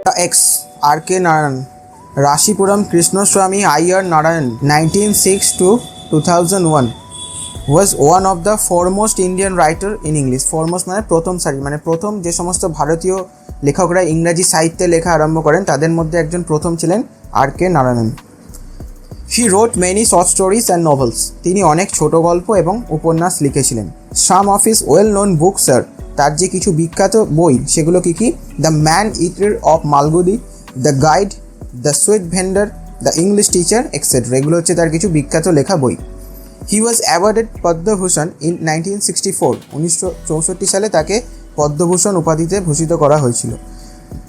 The X, R.K. Narayan, Rashipuram Krishnaswamy Iyer Narayan, 1906 to 2001, was one of the foremost Indian writer in English. Foremost মানে প্রথম সারি, মানে প্রথম যে সমস্ত ভারতীয় লেখকরা ইংরাজি সাহিত্যে লেখা আরম্ভ করেন তাদের মধ্যে একজন প্রথম ছিলেন R K Narayanan. He wrote many short stories and novels. তিনি অনেক ছোট গল্প এবং উপন্যাস লিখেছিলেন। Some of his well-known books are, তার যে কিছু বিখ্যাত বই সেগুলো কি কি: the man eater of Malgudi, the guide, the sweet vendor, the English teacher etcetera. এগুলো হচ্ছে তার কিছু বিখ্যাত লেখা বই। He was awarded Padma Bhushan in 1964, 1964 সালে তাকে পদ্মভূষণ উপাধিতে ভূষিত করা হয়েছিল।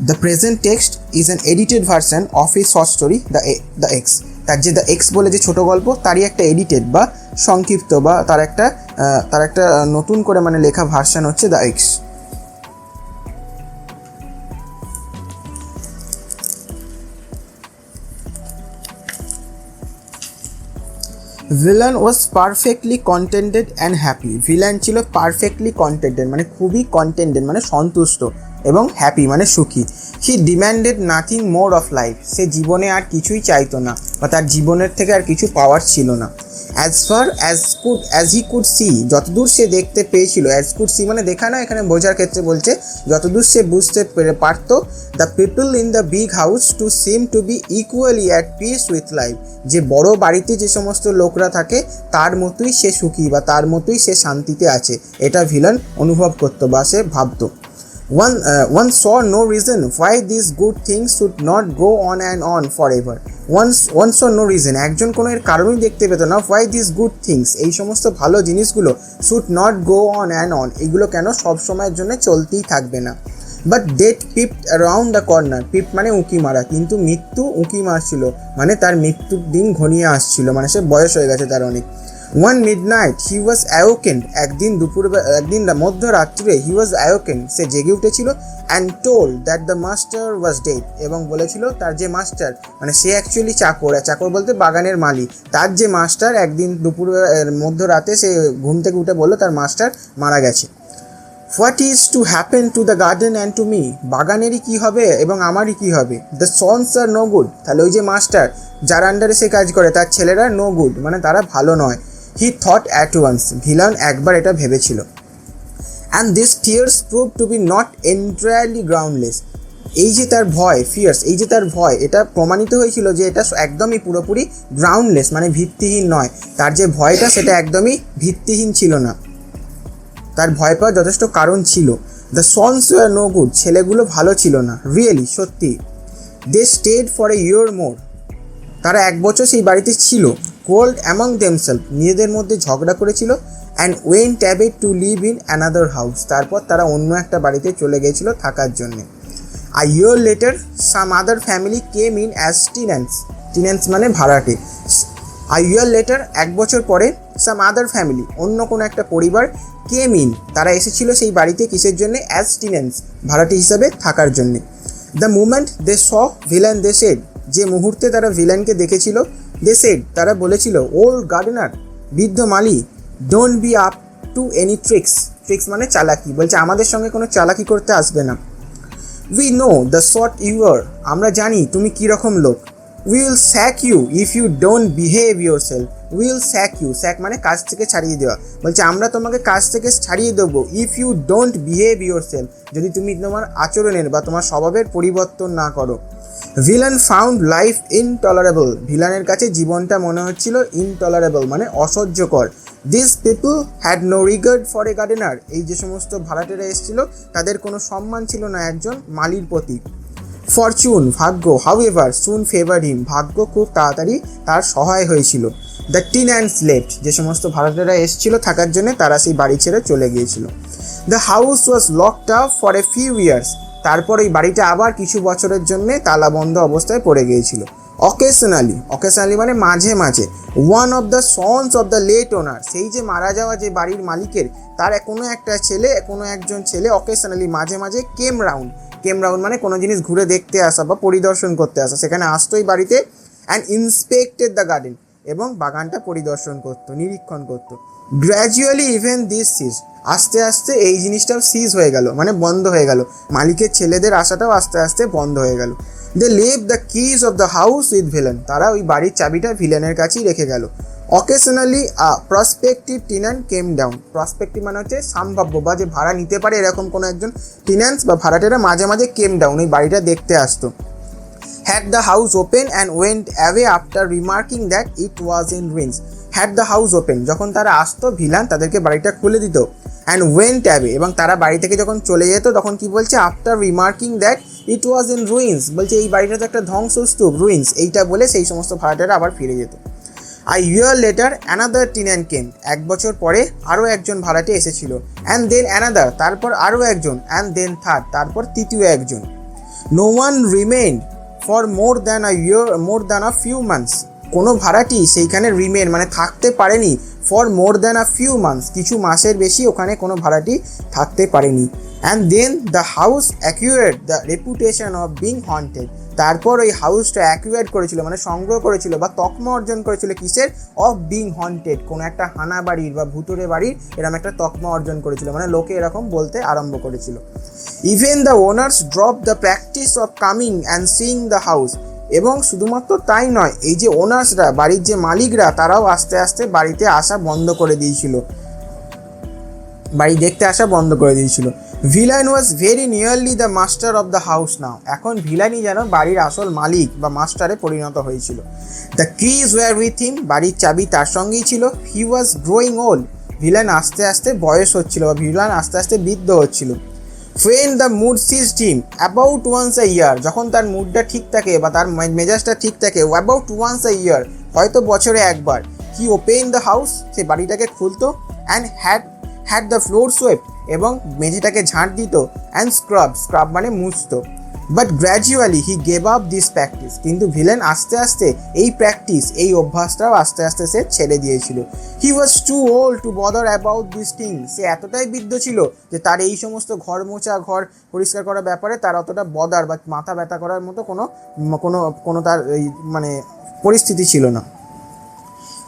The present text is an edited version of his short story the axe. তার যে দ্য এক্স বলে যে ছোটো গল্প তারই একটা এডিটেড বা সংক্ষিপ্ত বা তার একটা নতুন করে মানে লেখা ভার্সন হচ্ছে the axe. Velan was perfectly contented and happy. Velan ছিল পারফেক্টলি কন্টেন্টেড মানে খুবই কন্টেন্টেড মানে সন্তুষ্ট, এবং হ্যাপি মানে সুখী। He demanded nothing more of life. সে জীবনে আর কিছুই চাইতো না বা তার জীবনের থেকে আর কিছু পাওয়ার ছিল না। As far as he could see, যতদূর সে দেখতে পেয়েছিল। অ্যাজ কুড সি মানে দেখা না, এখানে বোঝার ক্ষেত্রে বলছে যতদূর সে বুঝতে পারত। The people in the big house to seem to be equally at peace with life. যে বড় বাড়িতে যে সমস্ত লোকরা থাকে তার মতোই সে সুখী বা তার মতোই সে শান্তিতে আছে, এটা ভিলেন অনুভব করতো বা সে ভাবতো। One saw no reason why these good things should not go on and on forever. One saw no reason, একজন কোনো এর কারণই দেখতে পেত না। why these good things, এই সমস্ত ভালো জিনিসগুলো should not go on and on, এগুলো কেন সব সময়ের জন্য চলতেই থাকবে না। But death peeped around the corner. Peep মানে উঁকি মারা, কিন্তু মৃত্যু উঁকি মারছিল মানে তার মৃত্যুর দিন ঘনিয়ে আসছিল, মানে সে বয়স হয়ে গেছে তার অনেক। One midnight he was awakened, একদিন মধ্যরাত্রে he was awakened, সে জেগে উঠেছিল। and told that the master was dead, এবং বলেছিল তার যে মাস্টার মানে সে অ্যাকচুয়ালি চাকর বলতে বাগানের মালিক, তার যে মাস্টার একদিন মধ্যরাতে সে ঘুম থেকে উঠে বললো তার মাস্টার মারা গেছে। What is to happen to the garden and to me, বাগানেরই কী হবে এবং আমারই কী হবে। The sons are no good, তাহলে ওই যে মাস্টার যার আন্ডারে সে কাজ করে তার ছেলেরা নো গুড মানে তারা ভালো নয়। He thought at once, Velan একবার এটা ভেবেছিল। And this fears prove to be not entirely groundless, এই যে তার ভয় ফিয়ার্স, এই যে তার ভয় এটা প্রমাণিত হয়েছিল যে এটা একদমই পুরোপুরি গ্রাউন্ডলেস মানে ভিত্তিহীন নয়। তার যে ভয়টা সেটা একদমই ভিত্তিহীন ছিল না, তার ভয় পাওয়ার যথেষ্ট কারণ ছিল। The sons were no good, ছেলেগুলো ভালো ছিল না, রিয়েলি সত্যি। দে স্টেড ফর এ ইয়ার মোর, তারা এক বছর সেই বাড়িতে ছিল। কোল্ড অ্যামং দেমসেলফ, নিজেদের মধ্যে ঝগড়া করেছিল। And went away to live in another house, তারপর তারা অন্য একটা বাড়িতে চলে গিয়েছিল থাকার জন্যে। A year later some other family came in as tenants মানে ভাড়াটে। আ ইয়ার লেটার এক বছর পরে সাম আদার ফ্যামিলি অন্য কোনো একটা পরিবার কেম ইন তারা এসেছিল সেই বাড়িতে কিসের জন্যে? অ্যাজ টিনেন্স ভাড়াটে হিসাবে থাকার জন্যে। The moment they saw villain they said, যে মুহূর্তে তারা ভিলেনকে দেখেছিল দে সেড তারা বলেছিল ওল্ড গার্ডেনার বৃদ্ধ মালি don't be up to any tricks মানে চালাকি, বলছে আমাদের সঙ্গে কোনো চালাকি করতে আসবে না। We know the sort you are, আমরা জানি তুমি কীরকম লোক। We will sack you if you don't behave yourself. Will sack you, sack মানে কাজ থেকে ছাড়িয়ে দেওয়া, বলছে আমরা তোমাকে কাজ থেকে ছাড়িয়ে দেবো if you don't behave yourself, যদি তুমি তোমার আচরণের বা তোমার স্বভাবের পরিবর্তন না করো। ভিলেন ফাউন্ড লাইফ ইনটলারেবল, ভিলানের কাছে জীবনটা মনে হচ্ছিল ইনটলারেবল মানে অসহ্যকর। This people had no regard for a gardener, এই যে সমস্ত ভাড়াটেরা এসেছিল তাদের কোনো সম্মান ছিল না একজন মালির প্রতি। ফরচুন ভাগ্য হাউএভার সুন ফেভার হিম, ভাগ্য খুব তাড়াতাড়ি তার সহায় হয়েছিল। দ্য টিন্যান্টস লেফট, যে সমস্ত ভাড়াটেরা এসেছিল থাকার জন্য তারা সেই বাড়ি ছেড়ে চলে গিয়েছিল। The house was locked up for a few years, তারপর এই বাড়িটা আবার কিছু বছরের জন্য তালাবন্ধ অবস্থায় পড়ে গিয়েছিল। অকেশনালি মানে মাঝে মাঝে। One of the sons of the late owner, সেই যে মারা যাওয়া যে বাড়ির মালিকের তার কোনো একজন ছেলে অকেশনালি মাঝে মাঝে কেম রাউন্ড মানে কোনো জিনিস ঘুরে দেখতে আসা বা পরিদর্শন করতে আসা, সেখানে আসতো এই বাড়িতে। অ্যান্ড ইন্সপেক্টেড দ্য গার্ডেন, এবং বাগানটা পরিদর্শন করতো, নিরীক্ষণ করতো। গ্র্যাজুয়ালি ইভেন দিস সিজ, আস্তে আস্তে এই জিনিসটাও সিজ হয়ে গেল, মানে বন্ধ হয়ে গেল, মালিকের ছেলেদের আসাটাও আস্তে আস্তে বন্ধ হয়ে গেল। They leave the keys of the house with Velan, তারা ওই বাড়ির চাবিটা ভিলেনের কাছেই রেখে গেল। Occasionally prospective tenant came down, prospective মানে হচ্ছে সম্ভাব্য বা যে ভাড়া নিতে পারে এরকম কোনো একজন টেন্যান্টস বা ভাড়াটেরা মাঝে মাঝে কেম ডাউন, ওই বাড়িটা দেখতে আসতো। Had the house open and went away after remarking that it was in ruins. Had the house open, যখন তারা আসতো ভিলান তাদেরকে বাড়িটা খুলে দিত, অ্যান্ড ওয়েন্ট অ্যাওয়ে, এবং তারা বাড়ি থেকে যখন চলে যেত তখন কি বলছে, after remarking that it was in ruins, বলছে এই বাড়িটা তো একটা ধ্বংসস্তূপ, রুইন্স, এইটা বলে সেই সমস্ত ভাড়াটেরা আবার ফিরে যেত। আ ইয়ার লেটার অ্যানাদার টেন্যান্ট কেম, এক বছর পরে আরও একজন ভাড়াটে এসেছিল। অ্যান্ড দেন অ্যানাদার, তারপর আরও একজন। অ্যান্ড দেন থার্ড, তারপর তৃতীয় একজন। No one remained for more than a few months, কোনো ভাড়াটি সেইখানে রিমেন মানে থাকতে পারেনি for more than a few months, কিছু মাসের বেশি ওখানে কোনো ভাড়াটি থাকতে পারেনি। And then the house acquired the reputation of being haunted, তারপর ওই হাউসটা অ্যাকুয়ার্ড করেছিল মানে সংগ্রহ করেছিল বা তকমা অর্জন করেছিল কিসের, অফ বিং হন্টেড, কোনো একটা হানা বাড়ির বা ভুতুরে বাড়ির এরকম একটা তকমা অর্জন করেছিল, মানে লোকে এরকম বলতে আরম্ভ করেছিল। Even the owners drop the practice of coming and seeing the house, এবং শুধুমাত্র তাই নয়, এই যে ওনার্সরা, বাড়ির যে মালিকরা, তারাও আস্তে আস্তে বাড়িতে আসা বন্ধ করে দিয়েছিল, বাড়ি দেখতে আসা বন্ধ করে দিয়েছিল। Villain was very nearly the master of the house now, এখন ভিলানই যেন বাড়ির আসল মালিক বা মাস্টারে পরিণত হয়েছিল। The keys were with him, বাড়ির চাবি তার সঙ্গেই ছিল। He was growing old, villain আস্তে আস্তে বয়স হচ্ছিল বা ভিলান আস্তে আস্তে বৃদ্ধ হচ্ছিল। When the mood seized him about once a year, যখন তার মুডটা ঠিক থাকে বা তার মেজাজটা ঠিক থাকে about once a year, হয়তো বছরে একবার, he opened the house, সে বাড়িটাকে খুলতো, and had the floor swept, এবং মেঝেটাকে ঝাঁট দিত, and scrub মানে মুছতো। But gradually he gave up this practice, কিন্তু ভিলেন আস্তে আস্তে এই প্র্যাকটিস, এই অভ্যাসটাও আস্তে আস্তে সে ছেড়ে দিয়েছিল। He was too old to bother about this things, সে এতটাই বৃদ্ধ ছিল যে তার এই সমস্ত ঘর মোছা, ঘর পরিষ্কার করার ব্যাপারে তার অতটা বদার বা মাথা ব্যথা করার মতো কোনো তার এই মানে পরিস্থিতি ছিল না।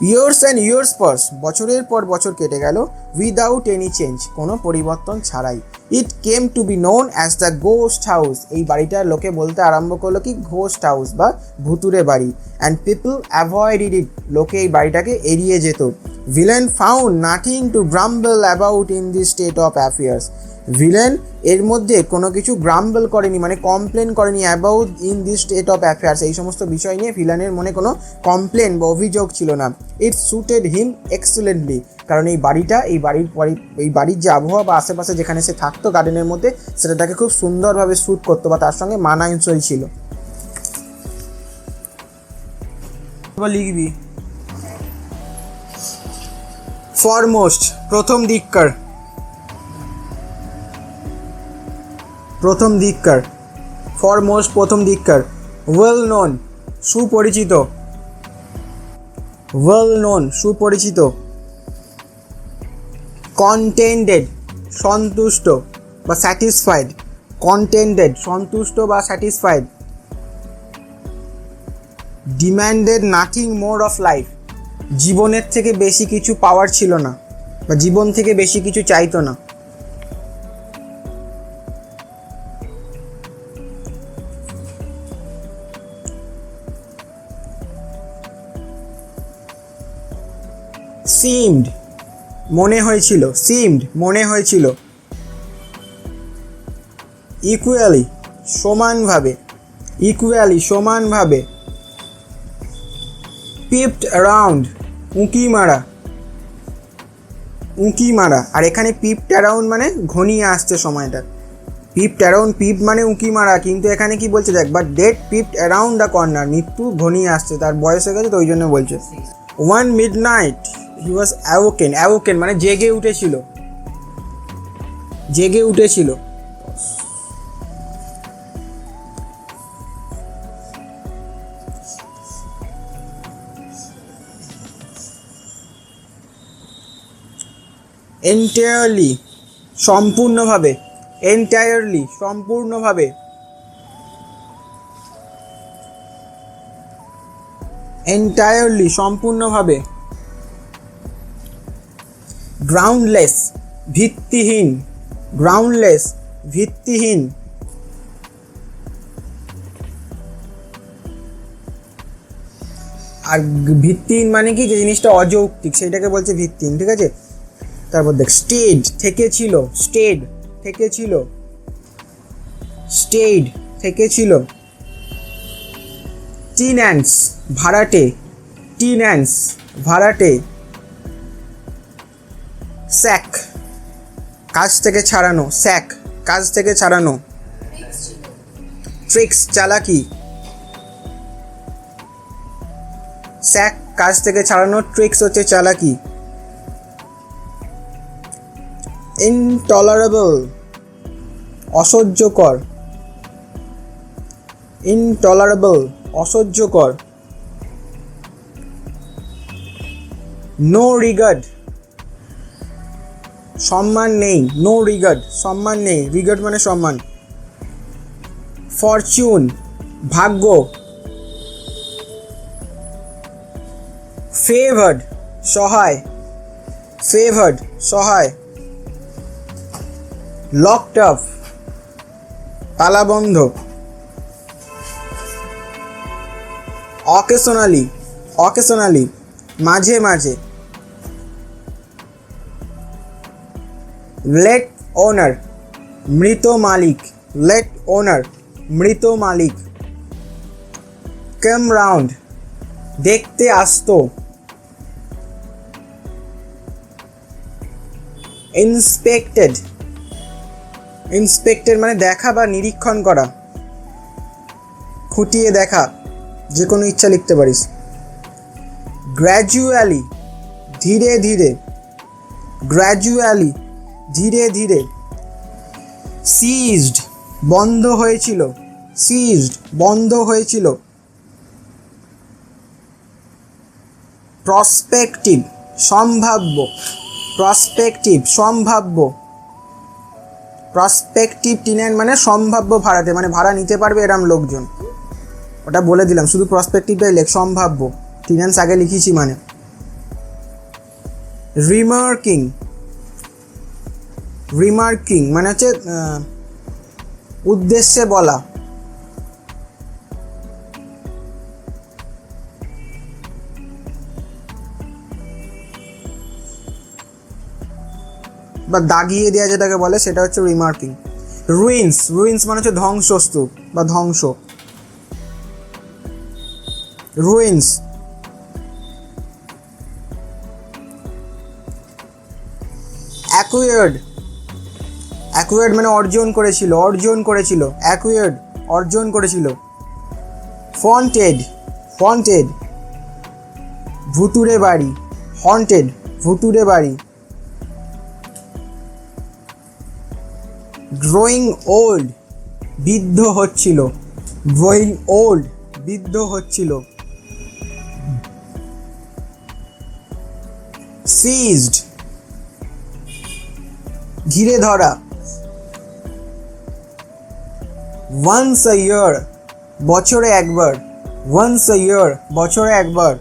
ইয়ার্স অ্যান্ড ইয়ার্স পাস, বছরের পর বছর কেটে গেল, উইদাউট এনি চেঞ্জ, কোনো পরিবর্তন ছাড়াই। It came to be known as the ghost house, এই বাড়িটার লোকে বলতে আরম্ভ করলো কি ঘোস্ট হাউস বা ভুতুরে বাড়ি। অ্যান্ড পিপল অ্যাভয়েডেড ইট, লোকে এই বাড়িটাকে এড়িয়ে যেত। Villain found nothing to গ্রাম্বল about in this state of affairs, villain এর মধ্যে কোনো কিছু গ্রাম্বল করেনি মানে কমপ্লেন করেনি about in this state of affairs, এই সমস্ত বিষয় নিয়ে ভিলেনের মনে কোনো কমপ্লেন বা অভিযোগ ছিল না। ইট সুটেড হিম এক্সেলেন্টলি, কারণ এই বাড়িটা, এই বাড়ির যে আবহাওয়া বা আশেপাশে যেখানে সে থাকতো গার্ডেনের মধ্যে, সেটা তাকে খুব সুন্দরভাবে শ্যুট করতো বা তার সঙ্গে মানানসই ছিল। লিখবি ফরমোস্ট, প্রথম দিককার, ফরমোস্ট প্রথম দিককার। ওয়েল নোন, সুপরিচিত। কন্টেন্টেড, সন্তুষ্ট বা স্যাটিসফাইড, কন্টেন্টেড সন্তুষ্ট বা satisfied. Demanded nothing more of life, জীবনের থেকে বেশি কিছু পাওয়ার ছিল না বা জীবন থেকে বেশি কিছু চাইতো না। সিমড, মনে হয়েছিল। ইকুয়ালি, সমানভাবে। পিপড অ্যারাউন্ড, উঁকি মারা, আর এখানে পিপড অ্যারাউন্ড মানে ঘনিয়ে আসছে সময়টা। পিপড অ্যারাউন্ড, পিপ মানে উঁকি মারা, কিন্তু এখানে কি বলছে দেখ, but death peeped around the corner, মৃত্যু ঘনিয়ে আসছে, তার বয়স হয়ে গেছে তো ওই জন্য বলছে। ওয়ান মিডনাইট হি ওয়াজ অ্যাওকেন মানে জেগে উঠেছিল। এন্টায়ারলি, সম্পূর্ণভাবে। এন্টায়ারলি সম্পূর্ণভাবে। গ্রাউন্ডলেস ভিত্তিহীন, গ্রাউন্ডলেস ভিত্তিহীন। আর ভিত্তিহীন মানে কি, যে জিনিসটা অযৌক্তিক সেইটাকে বলছে ভিত্তিহীন, ঠিক আছে। তারপর দেখ স্টেড থেকে ছিল, স্টেড থেকে ছিল, স্টেড থেকে ছিল। টিন্যান্স ভাড়াটে, টিন্যান্স ভাড়াটে। স্যাক কাজ থেকে ছাড়ানো, স্যাক কাজ থেকে ছাড়ানো। ট্রিক্স চালাকি, স্যাক কাজ থেকে ছাড়ানো, ট্রিক্স হচ্ছে চালাকি। ইনটলারেবল অসহ্যকর, ইনটলারেবল অসহ্যকর। নো রিগার্ড সম্মান নেই, নো রিগার্ড সম্মান নেই, রিগার্ড মানে সম্মান। ফরচুন ভাগ্য। ফেভার্ড সহায়, ফেভার্ড সহায়। লকড আপ তালাবন্ধ। অকেশনালি, অকেশনালি মাঝে মাঝে। লেট ওনার মৃত মালিক, লেট ওনার মৃত মালিক। কাম রাউন্ড দেখতে আসতো। ইন্সপেক্টেড, ইন্সপেক্টেড মানে দেখা বা নিরীক্ষণ করা, খুঁটিয়ে দেখা, যে কোনো ইচ্ছা লিখতে পারিস। গ্র্যাজুয়ালি ধীরে ধীরে, গ্র্যাজুয়ালি ধীরে ধীরে। সিজড বন্ধ হয়েছিল, সিজড বন্ধ হয়েছিল। প্রসপেক্টিভ সম্ভাব্য, প্রসপেক্টিভ সম্ভাব্য। প্রসপেক্টিভ টিনেন্ট মানে সম্ভাব্য ভাড়াটে, মানে ভাড়া নিতে পারবে এরম লোকজন। ওটা বলে দিলাম, শুধু প্রসপেক্টিভটাই লেখ, সম্ভাব্য। টিনেন্টস আগে লিখেছি মানে। রিমার্কিং, রিমার্কিং মানে হচ্ছে উদ্দেশ্যে বলা। বা দাগিয়ে দেওয়া যেটাকে বলে সেটা হচ্ছে রিমার্কিং। রুইন্স, রুইন্স মানে হচ্ছে ধ্বংসস্তূপ বা ধ্বংস। রুইন্স। অ্যাকুয়ার্ড, অ্যাকুয়ার্ড মানে অর্জন করেছিল, অর্জন করেছিল। অ্যাকুয়ার্ড অর্জন করেছিল। ফন্টেড, ফন্টেড ভুতুড়ে বাড়ি, হন্টেড ভুতুড়ে বাড়ি। গ্রোয়িং ওল্ড বৃদ্ধ হচ্ছিল, গ্রোয়িং ওল্ড বৃদ্ধ হচ্ছিল। সিজড ঘিরে ধরা। ওয়ান্স আ ইয়ার বছরে একবার, ওয়ান্স আ ইয়ার বছরে একবার।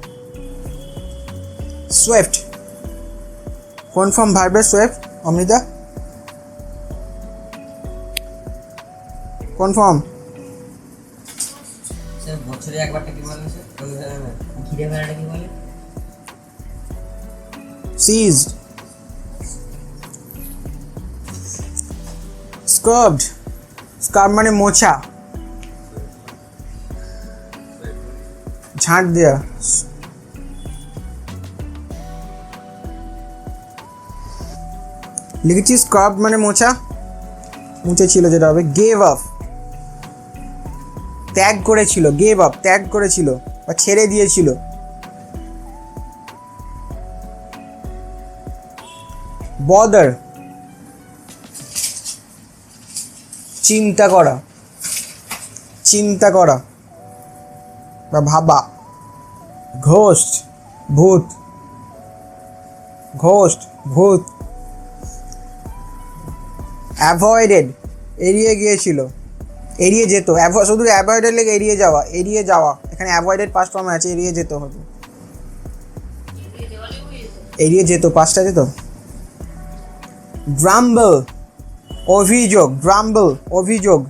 সুইফট কোন ফর্ম ভার্বের সুইফট অমৃতা? কোন ফর্ম? স্যার বছরে একবারটা কি বলে স্যার? ঘিরে ধরাটা কি বলে? সিজড। স্কার্ভড, স্কার্ভ মানে মোছা, ঝাঁট দেয়া। লিখেছি স্কার্ভ মানে মোছা, মুছে ছিল যেটা হবে। গেভ আপ ত্যাগ করেছিল, গেভ আপ ত্যাগ করেছিল বা ছেড়ে দিয়েছিল। বদার চিন্তা করা, চিন্তা করা বা ভাবা। ঘোস্ট ভূত, ঘোস্ট ভূত। অ্যাভয়েডেড এড়িয়ে গিয়েছিল, এড়িয়ে যেত, শুধু অ্যাভয়েডের লেগে এড়িয়ে যাওয়া, এখানে অ্যাভয়েডেড পাস্ট ফর্মে আছে, এড়িয়ে যেত হতো, এড়িয়ে যেত পাস্টটা যেত। গ্রাম্বল অভিযোগ, গ্রাম্বল অভিযোগ,